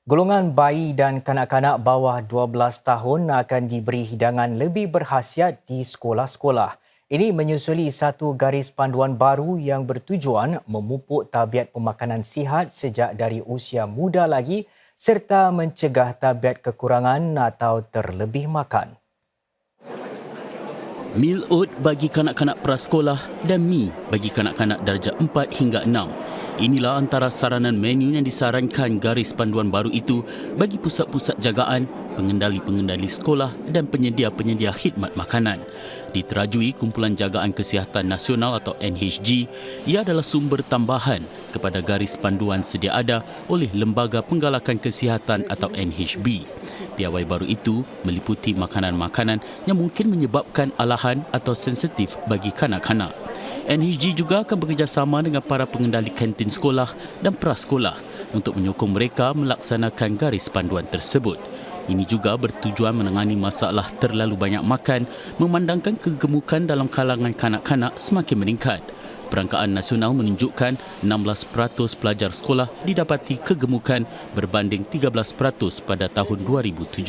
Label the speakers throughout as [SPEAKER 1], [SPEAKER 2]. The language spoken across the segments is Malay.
[SPEAKER 1] Golongan bayi dan kanak-kanak bawah 12 tahun akan diberi hidangan lebih berkhasiat di sekolah-sekolah. Ini menyusuli satu garis panduan baru yang bertujuan memupuk tabiat pemakanan sihat sejak dari usia muda lagi serta mencegah tabiat kekurangan atau terlebih makan.
[SPEAKER 2] Meal oat bagi kanak-kanak prasekolah dan mi bagi kanak-kanak darjah 4 hingga 6. Inilah antara saranan menu yang disarankan garis panduan baru itu bagi pusat-pusat jagaan, pengendali-pengendali sekolah dan penyedia-penyedia khidmat makanan. Diterajui Kumpulan Jagaan Kesihatan Nasional atau NHG, ia adalah sumber tambahan kepada garis panduan sedia ada oleh Lembaga Penggalakan Kesihatan atau NHB. Piawai baru itu meliputi makanan-makanan yang mungkin menyebabkan alahan atau sensitif bagi kanak-kanak. NHG juga akan bekerjasama dengan para pengendali kantin sekolah dan prasekolah untuk menyokong mereka melaksanakan garis panduan tersebut. Ini juga bertujuan menangani masalah terlalu banyak makan memandangkan kegemukan dalam kalangan kanak-kanak semakin meningkat. Perangkaan nasional menunjukkan 16% pelajar sekolah didapati kegemukan berbanding 13% pada tahun 2017.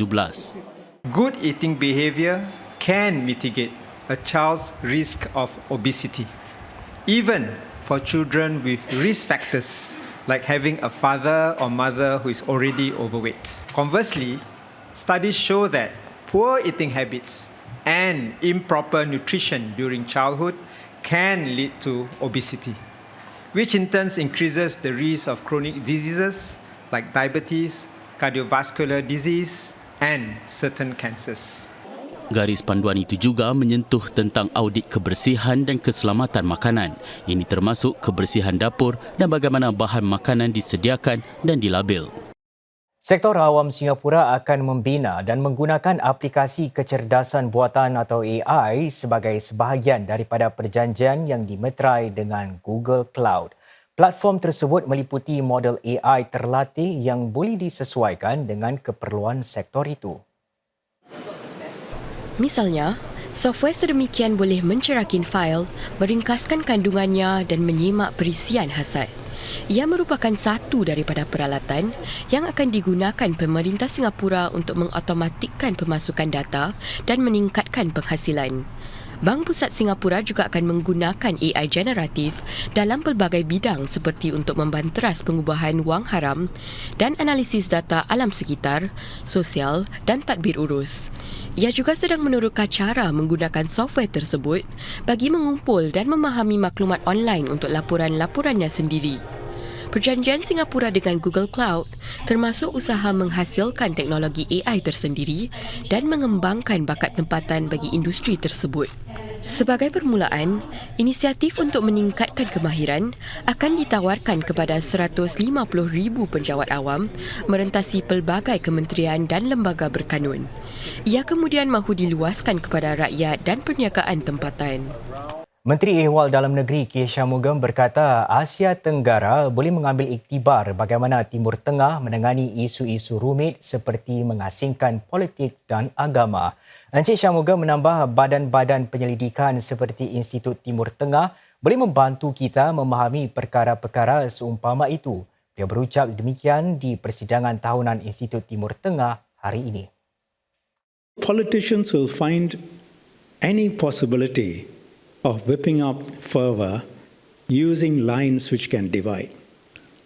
[SPEAKER 3] Good eating behavior can mitigate a child's risk of obesity, even for children with risk factors like having a father or mother who is already overweight. Conversely, studies show that poor eating habits and improper nutrition during childhood can lead to obesity, which in turn increases the risk of chronic diseases like diabetes, cardiovascular disease, and certain cancers.
[SPEAKER 2] Garis panduan itu juga menyentuh tentang audit kebersihan dan keselamatan makanan. Ini termasuk kebersihan dapur dan bagaimana bahan makanan disediakan dan dilabel.
[SPEAKER 1] Sektor awam Singapura akan membina dan menggunakan aplikasi kecerdasan buatan atau AI sebagai sebahagian daripada perjanjian yang dimeterai dengan Google Cloud. Platform tersebut meliputi model AI terlatih yang boleh disesuaikan dengan keperluan sektor itu.
[SPEAKER 4] Misalnya, software sedemikian boleh mencerakin fail, meringkaskan kandungannya dan menyimak perisian hasad. Ia merupakan satu daripada peralatan yang akan digunakan pemerintah Singapura untuk mengautomatikkan pemasukan data dan meningkatkan penghasilan. Bank Pusat Singapura juga akan menggunakan AI generatif dalam pelbagai bidang seperti untuk membanteras pengubahan wang haram dan analisis data alam sekitar, sosial dan tadbir urus. Ia juga sedang meneroka cara menggunakan software tersebut bagi mengumpul dan memahami maklumat online untuk laporan-laporannya sendiri. Perjanjian Singapura dengan Google Cloud termasuk usaha menghasilkan teknologi AI tersendiri dan mengembangkan bakat tempatan bagi industri tersebut. Sebagai permulaan, inisiatif untuk meningkatkan kemahiran akan ditawarkan kepada 150,000 penjawat awam merentasi pelbagai kementerian dan lembaga berkanun. Ia kemudian mahu diluaskan kepada rakyat dan perniagaan tempatan.
[SPEAKER 1] Menteri Ehwal Dalam Negeri K. Shanmugam berkata Asia Tenggara boleh mengambil iktibar bagaimana Timur Tengah menangani isu-isu rumit seperti mengasingkan politik dan agama. Encik Shanmugam menambah badan-badan penyelidikan seperti Institut Timur Tengah boleh membantu kita memahami perkara-perkara seumpama itu. Dia berucap demikian di persidangan tahunan Institut Timur Tengah hari ini.
[SPEAKER 5] Politicians will find any possibility of whipping up fervor using lines which can divide.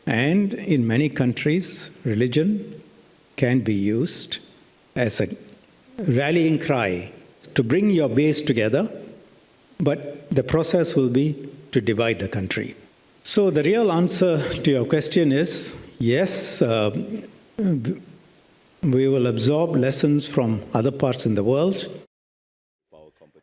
[SPEAKER 5] And in many countries, religion can be used as a rallying cry to bring your base together, but the process will be to divide the country. So the real answer to your question is yes, we will absorb lessons from other parts in the world.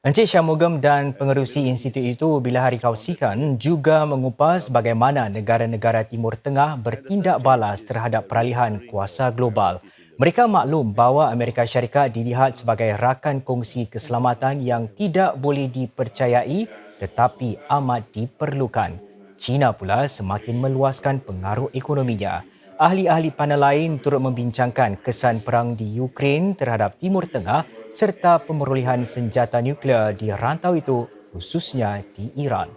[SPEAKER 1] Encik Shanmugam dan pengerusi institut itu bila hari kongsikan juga mengupas bagaimana negara-negara Timur Tengah bertindak balas terhadap peralihan kuasa global. Mereka maklum bahawa Amerika Syarikat dilihat sebagai rakan kongsi keselamatan yang tidak boleh dipercayai tetapi amat diperlukan. China pula semakin meluaskan pengaruh ekonominya. Ahli-ahli panel lain turut membincangkan kesan perang di Ukraine terhadap Timur Tengah serta pemerolehan senjata nuklear di rantau itu khususnya di Iran.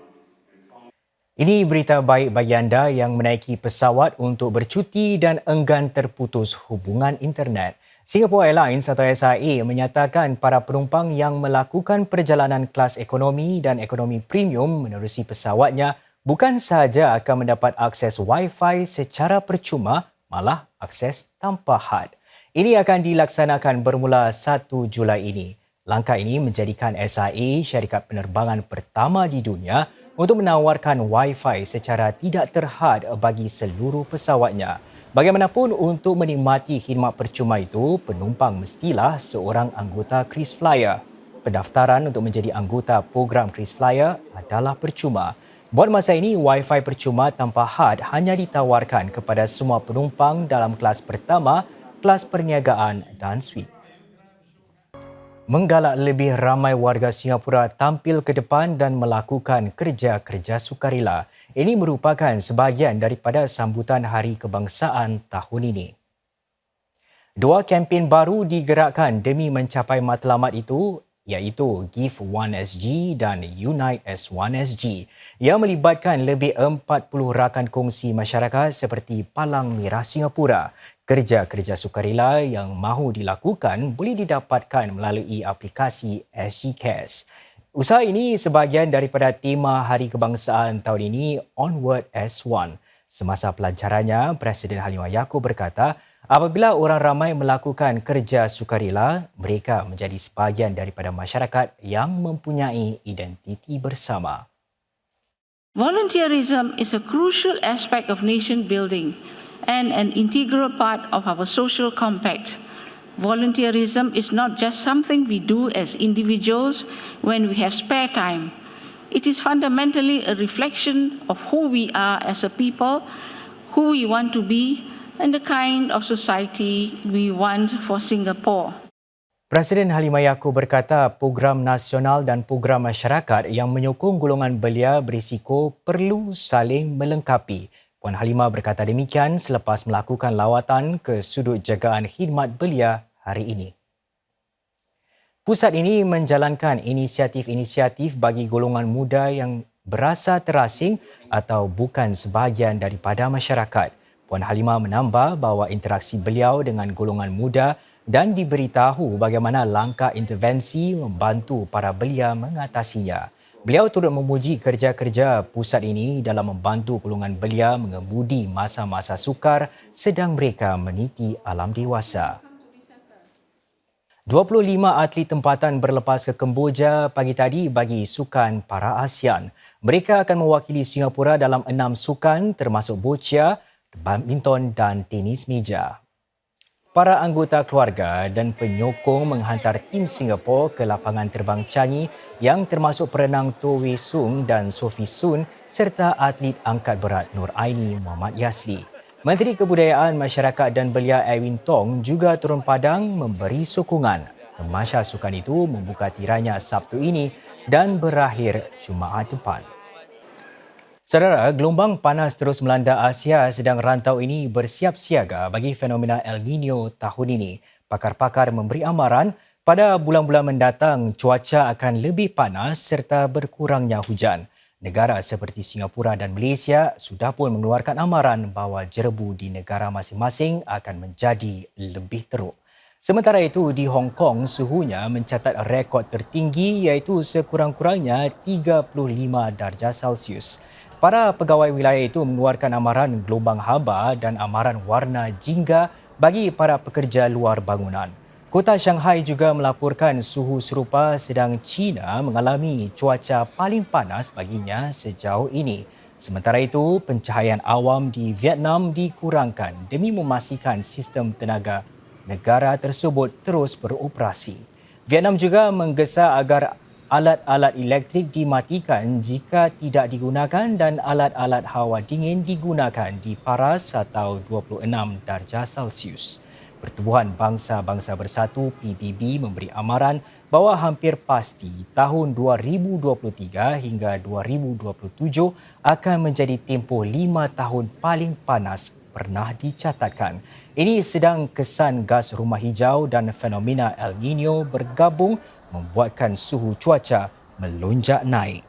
[SPEAKER 1] Ini berita baik bagi anda yang menaiki pesawat untuk bercuti dan enggan terputus hubungan internet. Singapore Airlines atau SIA menyatakan para penumpang yang melakukan perjalanan kelas ekonomi dan ekonomi premium menerusi pesawatnya bukan sahaja akan mendapat akses Wi-Fi secara percuma, malah akses tanpa had. Ini akan dilaksanakan bermula 1 Julai ini. Langkah ini menjadikan SIA syarikat penerbangan pertama di dunia untuk menawarkan Wi-Fi secara tidak terhad bagi seluruh pesawatnya. Bagaimanapun, untuk menikmati khidmat percuma itu, penumpang mestilah seorang anggota KrisFlyer. Pendaftaran untuk menjadi anggota program KrisFlyer adalah percuma. Buat masa ini, Wi-Fi percuma tanpa had hanya ditawarkan kepada semua penumpang dalam kelas pertama, kelas perniagaan dan suite. Menggalak lebih ramai warga Singapura tampil ke depan dan melakukan kerja-kerja sukarela. Ini merupakan sebahagian daripada sambutan Hari Kebangsaan tahun ini. 2 kempen baru digerakkan demi mencapai matlamat itu, iaitu Give One SG dan Unite as One SG, yang melibatkan lebih 40 rakan kongsi masyarakat seperti Palang Merah Singapura. Kerja-kerja sukarela yang mahu dilakukan boleh didapatkan melalui aplikasi SG Cares. Usaha ini sebahagian daripada tema Hari Kebangsaan tahun ini, Onward as One. Semasa pelancarannya, Presiden Halimah Yaakob berkata, apabila orang ramai melakukan kerja sukarela, mereka menjadi sebahagian daripada masyarakat yang mempunyai identiti bersama.
[SPEAKER 6] Volunteerism is a crucial aspect of nation building and an integral part of our social compact. Volunteerism is not just something we do as individuals when we have spare time. It is fundamentally a reflection of who we are as a people, who we want to be, and the kind of society we want for Singapore.
[SPEAKER 1] Presiden Halimah Yaakob berkata program nasional dan program masyarakat yang menyokong golongan belia berisiko perlu saling melengkapi. Puan Halimah berkata demikian selepas melakukan lawatan ke sudut jagaan khidmat belia hari ini. Pusat ini menjalankan inisiatif-inisiatif bagi golongan muda yang berasa terasing atau bukan sebahagian daripada masyarakat. Puan Halimah menambah bahawa interaksi beliau dengan golongan muda dan diberitahu bagaimana langkah intervensi membantu para belia mengatasinya. Beliau turut memuji kerja-kerja pusat ini dalam membantu golongan belia mengemudi masa-masa sukar sedang mereka meniti alam dewasa. 25 atlet tempatan berlepas ke Kemboja pagi tadi bagi sukan para ASEAN. Mereka akan mewakili Singapura dalam 6 sukan termasuk boccia, badminton dan tenis meja. Para anggota keluarga dan penyokong menghantar tim Singapura ke lapangan terbang Changi yang termasuk perenang Toh Wei Sung dan Sophie Sun serta atlet angkat berat Nur Aini Muhammad Yasli. Menteri Kebudayaan Masyarakat dan Belia Edwin Tong juga turun padang memberi sokongan. Tamasya sukan itu membuka tiranya Sabtu ini dan berakhir Jumaat depan. Saudara, gelombang panas terus melanda Asia sedang rantau ini bersiap siaga bagi fenomena El Nino tahun ini. Pakar-pakar memberi amaran pada bulan-bulan mendatang cuaca akan lebih panas serta berkurangnya hujan. Negara seperti Singapura dan Malaysia sudah pun mengeluarkan amaran bahawa jerebu di negara masing-masing akan menjadi lebih teruk. Sementara itu, di Hong Kong suhunya mencatat rekod tertinggi iaitu sekurang-kurangnya 35 darjah Celsius. Para pegawai wilayah itu mengeluarkan amaran gelombang haba dan amaran warna jingga bagi para pekerja luar bangunan. Kota Shanghai juga melaporkan suhu serupa sedang China mengalami cuaca paling panas baginya sejauh ini. Sementara itu, pencahayaan awam di Vietnam dikurangkan demi memastikan sistem tenaga negara tersebut terus beroperasi. Vietnam juga menggesa agar alat-alat elektrik dimatikan jika tidak digunakan dan alat-alat hawa dingin digunakan di paras atau 26 darjah Celsius. Pertubuhan Bangsa-Bangsa Bersatu PBB memberi amaran bahawa hampir pasti tahun 2023 hingga 2027 akan menjadi tempoh 5 tahun paling panas pernah dicatatkan. Ini sedang kesan gas rumah hijau dan fenomena El Nino bergabung membuatkan suhu cuaca melonjak naik.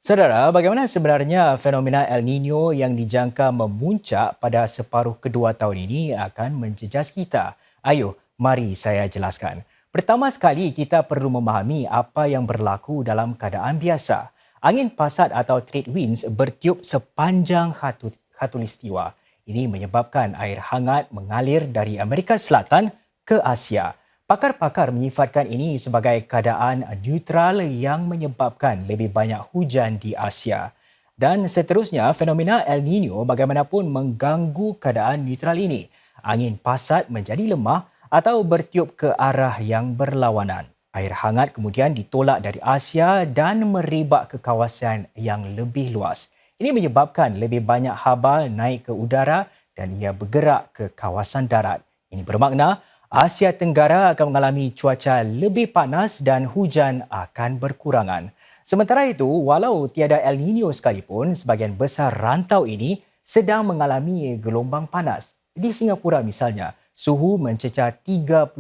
[SPEAKER 1] Saudara, bagaimana sebenarnya fenomena El Nino yang dijangka memuncak pada separuh kedua tahun ini akan menjejas kita? Ayo, mari saya jelaskan. Pertama sekali, kita perlu memahami apa yang berlaku dalam keadaan biasa. Angin pasat atau trade winds bertiup sepanjang khatulistiwa. Ini menyebabkan air hangat mengalir dari Amerika Selatan ke Asia. Pakar-pakar menyifatkan ini sebagai keadaan neutral yang menyebabkan lebih banyak hujan di Asia. Dan seterusnya, fenomena El Nino bagaimanapun mengganggu keadaan neutral ini. Angin pasat menjadi lemah atau bertiup ke arah yang berlawanan. Air hangat kemudian ditolak dari Asia dan merebak ke kawasan yang lebih luas. Ini menyebabkan lebih banyak haba naik ke udara dan ia bergerak ke kawasan darat. Ini bermakna Asia Tenggara akan mengalami cuaca lebih panas dan hujan akan berkurangan. Sementara itu, walau tiada El Nino sekalipun, sebahagian besar rantau ini sedang mengalami gelombang panas. Di Singapura misalnya, suhu mencecah 37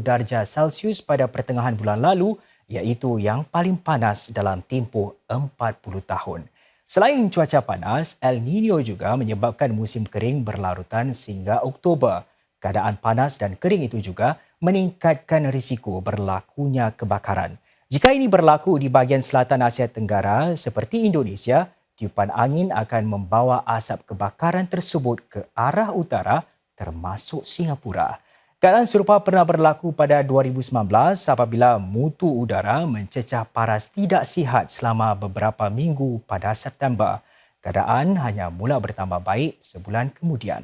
[SPEAKER 1] darjah Celsius pada pertengahan bulan lalu, iaitu yang paling panas dalam tempoh 40 tahun. Selain cuaca panas, El Nino juga menyebabkan musim kering berlarutan sehingga Oktober. Keadaan panas dan kering itu juga meningkatkan risiko berlakunya kebakaran. Jika ini berlaku di bahagian selatan Asia Tenggara seperti Indonesia, tiupan angin akan membawa asap kebakaran tersebut ke arah utara termasuk Singapura. Keadaan serupa pernah berlaku pada 2019 apabila mutu udara mencecah paras tidak sihat selama beberapa minggu pada September. Keadaan hanya mula bertambah baik sebulan kemudian.